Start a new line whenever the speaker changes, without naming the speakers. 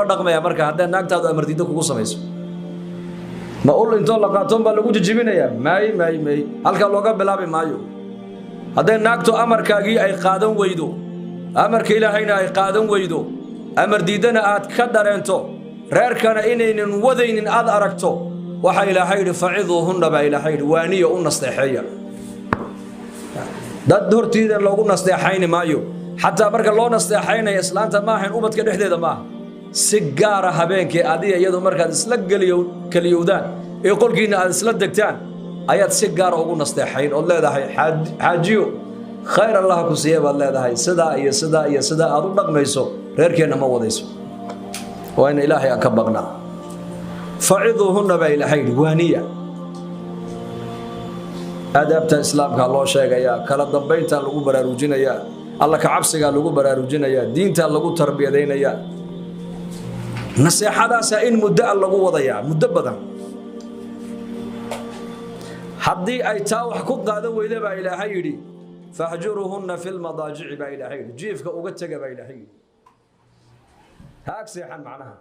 dhaqmaya marka hadda naagtaadu amar diido kugu samayso ma ul intoo la qaaton baa lagu jijibinaya may halka looga bilaabi maayo hadda naagtu amarkaagii ay qaadan weydo amarka ilaahayna ay qaadan weydo amar diidana aad ka dareento reerkana inaynan wadaynin aad aragto waxa ilaahay faciduhunna ba ilaahay waaniyo u nasteexeeya dad hortiida loogu nasteexayni maayo hatta marka loo nasteexaynayo islaanta ma ahayn ubadka dhexdeeda ma si gaar ah habeenkii adiga iyadoo markaad isla kaliyowdaan ee qolkiina aad isla degtaan ayaad si gaar ah ugu nasteexayn oo leedahay xaajiyo khayr allah ku siiyo baad leedahay sida aad u dhaqmayso reerkeena ma wadayso waa in ilaahay aan ka baqnaa faciduhunna ba ilaahay waaniya adabta islaamka loo sheegaya kala dambeynta lagu baraarujinaya alla ka cabsiga lagu baraarujinaya diinta lagu tarbiyadaynaya nasiixadaas in muddo lagu wadaya muddo badan haddii ay taa wax ku qaadan weydo ba ilaahay yiri fahjuruhunna fil madaaji'i ba ilaahay jiifka uga taga ba ilaahay haagseexan macnaha